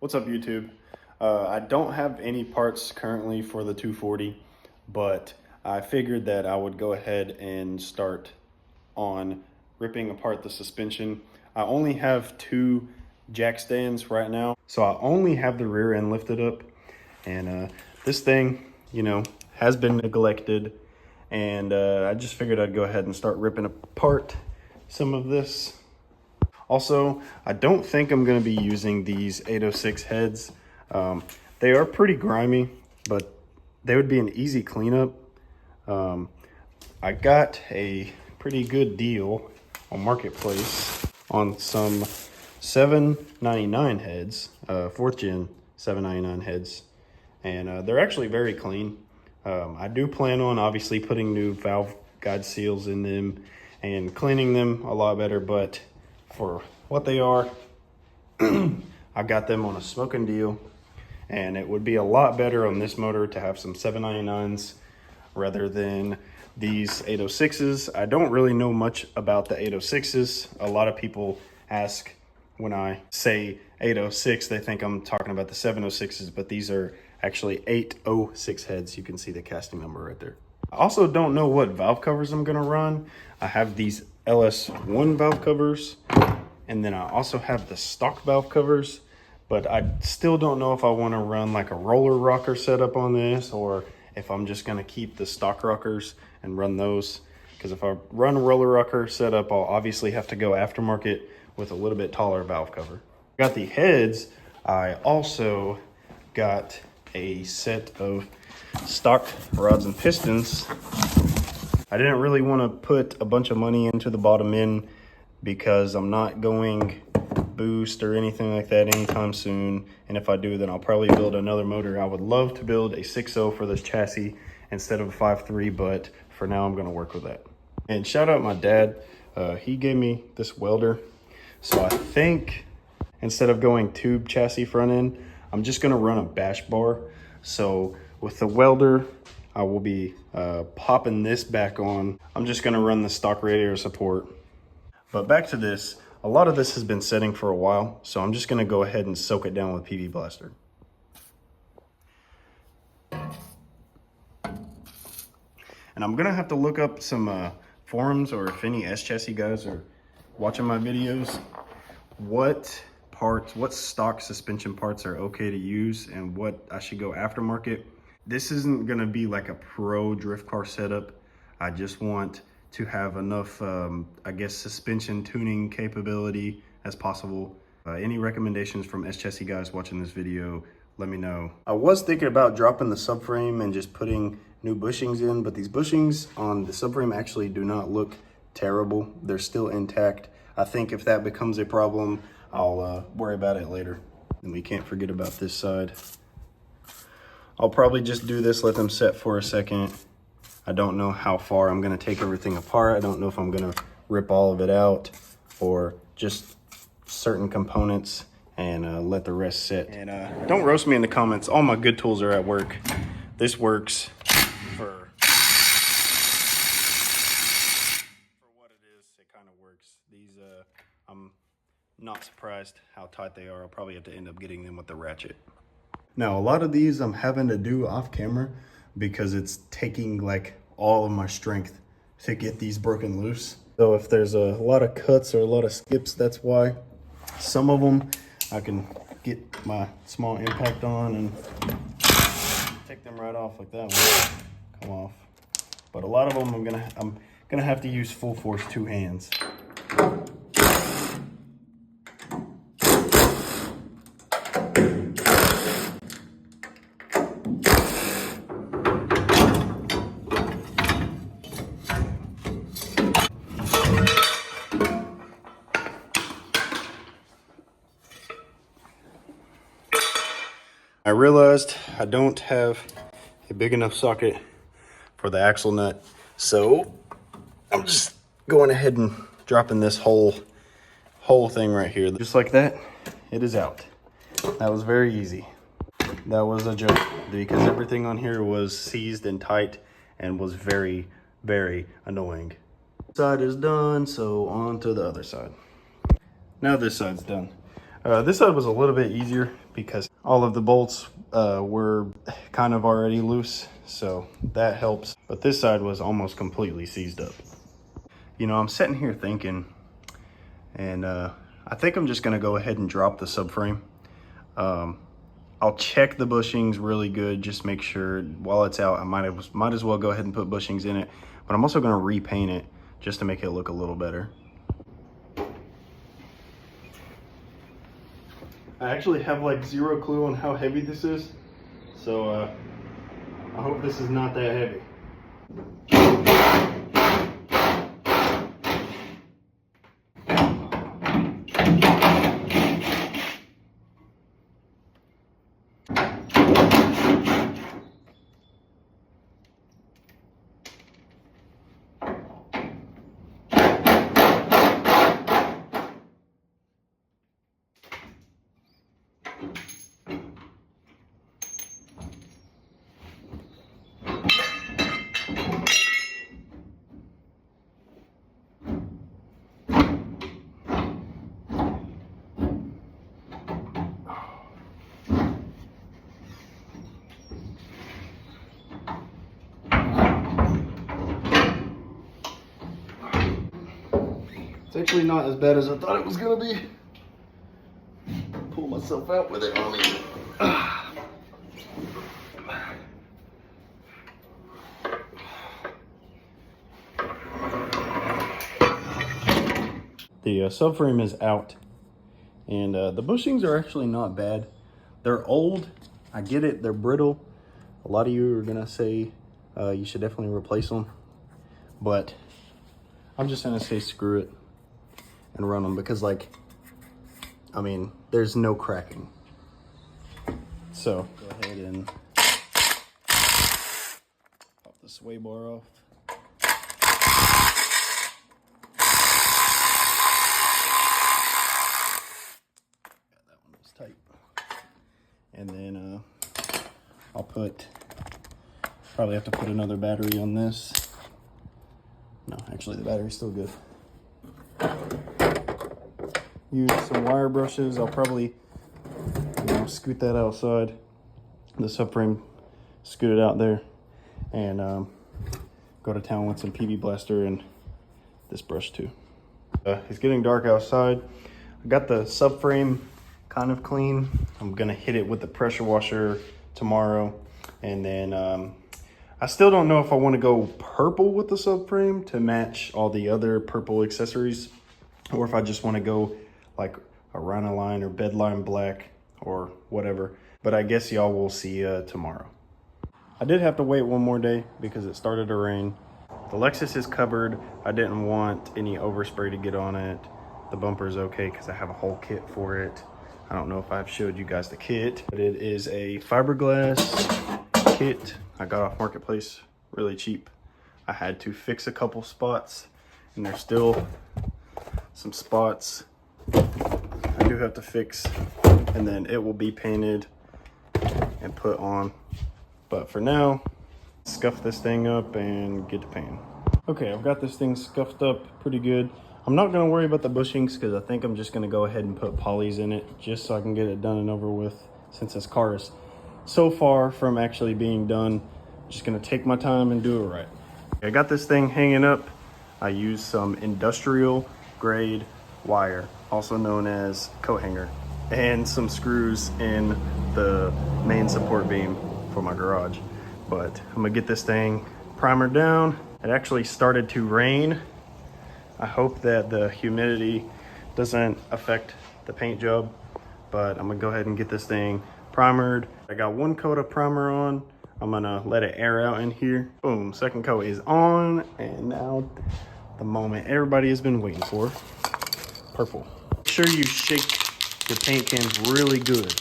What's up, YouTube? I don't have any parts currently for the 240, but I figured that I would go ahead and start on ripping apart the suspension. I only have two jack stands right now, so I only have the rear end lifted up, and this thing, has been neglected, and I just figured I'd go ahead and start ripping apart some of this. Also, I don't think I'm going to be using these 806 heads. They are pretty grimy, but they would be an easy cleanup. I got a pretty good deal on Marketplace on some 799 heads, 4th gen 799 heads, and they're actually very clean. I do plan on obviously putting new valve guide seals in them and cleaning them a lot better, but for what they are, I got them on a smoking deal, and it would be a lot better on this motor to have some 799s rather than these 806s. I don't really know much about the 806s. A lot of people ask when I say 806, they think I'm talking about the 706s, but these are actually 806 heads. You can see the casting number right there. I also don't know what valve covers I'm gonna run. I have these LS1 valve covers, and then I also have the stock valve covers, but I still don't know if I want to run like a roller rocker setup on this, or if I'm just going to keep the stock rockers and run those. Because if I run a roller rocker setup, I'll obviously have to go aftermarket with a little bit taller valve cover. Got the heads. I also got a set of stock rods and pistons. I didn't really want to put a bunch of money into the bottom end because I'm not going boost or anything like that anytime soon. And if I do, then I'll probably build another motor. I would love to build a 6.0 for this chassis instead of a 5.3, but for now I'm going to work with that. And shout out my dad. He gave me this welder. So I think instead of going tube chassis front end, I'm just going to run a bash bar. So with the welder, I will be popping this back on. I'm just going to run the stock radiator support. But back to this, a lot of this has been setting for a while, so I'm just gonna go ahead and soak it down with PV Blaster. And I'm gonna have to look up some forums, or if any S-chassis guys are watching my videos, what stock suspension parts are okay to use and what I should go aftermarket. This isn't gonna be like a pro drift car setup. I just want to have enough, I guess, suspension tuning capability as possible. Any recommendations from S-chassis guys watching this video, let me know. I was thinking about dropping the subframe and just putting new bushings in, but these bushings on the subframe actually do not look terrible. They're still intact. I think if that becomes a problem, I'll worry about it later. And we can't forget about this side. I'll probably just do this, let them set for a second. I don't know how far I'm gonna take everything apart. I don't know if I'm gonna rip all of it out or just certain components and let the rest sit. And don't roast me in the comments. All my good tools are at work. This works for what it is. It kind of works. These, I'm not surprised how tight they are. I'll probably have to end up getting them with the ratchet. Now, a lot of these I'm having to do off camera because it's taking like all of my strength to get these broken loose. So if there's a lot of cuts or a lot of skips, that's why. Some of them I can get my small impact on and take them right off like that one. Come off. But a lot of them I'm gonna have to use full force 2 hands. I realized I don't have a big enough socket for the axle nut, so I'm just going ahead and dropping this whole thing right here. Just like that, it is out. That was very easy. That was a joke because everything on here was seized and tight and was very, very annoying. This side is done, so on to the other side. Now this side's done. This side was a little bit easier because all of the bolts were kind of already loose, so that helps. But this side was almost completely seized up. You know, I'm sitting here thinking, and I think I'm just gonna go ahead and drop the subframe. I'll check the bushings really good, just make sure while it's out. I might as well go ahead and put bushings in it, but I'm also gonna repaint it just to make it look a little better. I actually have like zero clue on how heavy this is, so I hope this is not that heavy. It's actually not as bad as I thought it was gonna be. Pull myself out with it on me. The subframe is out, and the bushings are actually not bad. They're old, I get it, they're brittle. A lot of you are gonna say you should definitely replace them, but I'm just gonna say screw it and run them because, like, I mean, there's no cracking. So go ahead and pop the sway bar off. That one was tight. And then I'll probably have to put another battery on this. No, actually the battery's still good. Use some wire brushes. I'll probably, scoot that outside, the subframe, scoot it out there, and go to town with some PB Blaster and this brush too. It's getting dark outside. I got the subframe kind of clean. I'm gonna hit it with the pressure washer tomorrow, and then I still don't know if I want to go purple with the subframe to match all the other purple accessories, or if I just want to go like a Rhino-Line or Bedline black or whatever. But I guess y'all will see tomorrow. I did have to wait one more day because it started to rain. The Lexus is covered. I didn't want any overspray to get on it. The bumper's okay because I have a whole kit for it. I don't know if I've showed you guys the kit, but it is a fiberglass kit I got off Marketplace, really cheap. I had to fix a couple spots, and there's still some spots I do have to fix, and then it will be painted and put on. But for now, scuff this thing up and get to painting. Okay, I've got this thing scuffed up pretty good. I'm not gonna worry about the bushings because I think I'm just gonna go ahead and put polys in it just so I can get it done and over with, since this car is so far from actually being done. I'm just gonna take my time and do it right. I got this thing hanging up. I used some industrial grade wire, also known as coat hanger, and some screws in the main support beam for my garage. But I'm gonna get this thing primered down. It actually started to rain. I hope that the humidity doesn't affect the paint job, but I'm gonna go ahead and get this thing primered. I got one coat of primer on. I'm gonna let it air out in here. Boom, second coat is on, and now the moment everybody has been waiting for. Purple. Make sure you shake your paint cans really good.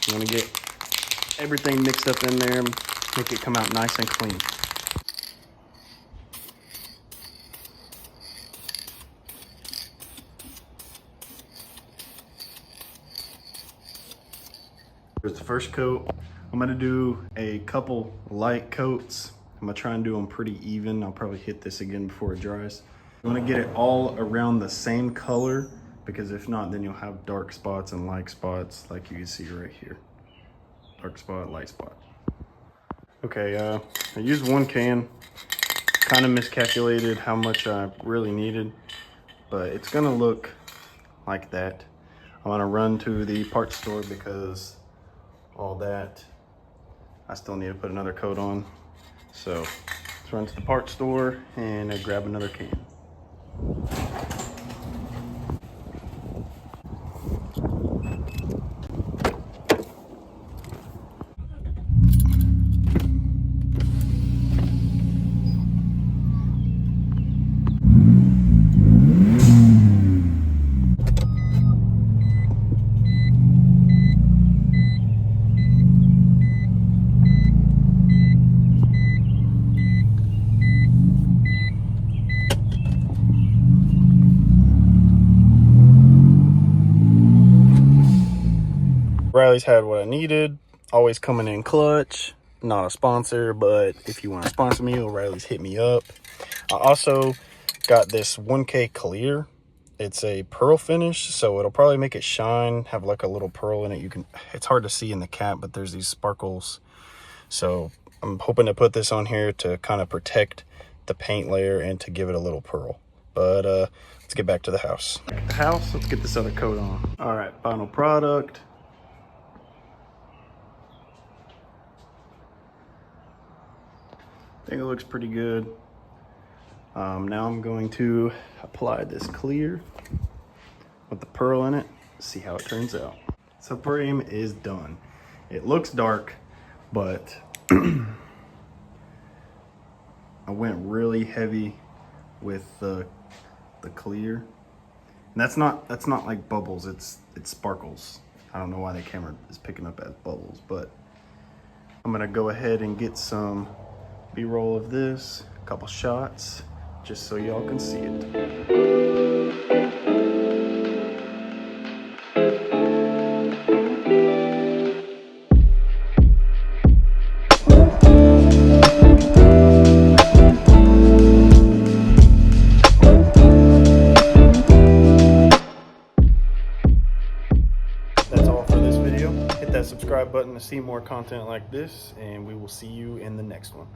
You want to get everything mixed up in there, make it come out nice and clean. Here's the first coat. I'm gonna do a couple light coats. I'm gonna try and do them pretty even. I'll probably hit this again before it dries. I'm gonna get it all around the same color because if not, then you'll have dark spots and light spots like you can see right here. Dark spot, light spot. Okay, I used 1 can. Kind of miscalculated how much I really needed, but it's gonna look like that. I'm gonna run to the parts store because all that, I still need to put another coat on. So let's run to the parts store and grab another can. Riley's had what I needed, always coming in clutch. Not a sponsor, but if you want to sponsor me, O'Reilly's hit me up. I also got this 1K clear. It's a pearl finish, so it'll probably make it shine, have like a little pearl in it. It's hard to see in the cap, but there's these sparkles. So I'm hoping to put this on here to kind of protect the paint layer and to give it a little pearl. But let's get back to the house. Let's get this other coat on. All right, final product. I think it looks pretty good. Now I'm going to apply this clear with the pearl in it, see how it turns out. Subframe is done. It looks dark, but I went really heavy with the clear. And that's not like bubbles, it's sparkles. I don't know why the camera is picking up as bubbles, but I'm gonna go ahead and get some B-roll of this, a couple shots, just so y'all can see it. That's all for this video. Hit that subscribe button to see more content like this, and we will see you in the next one.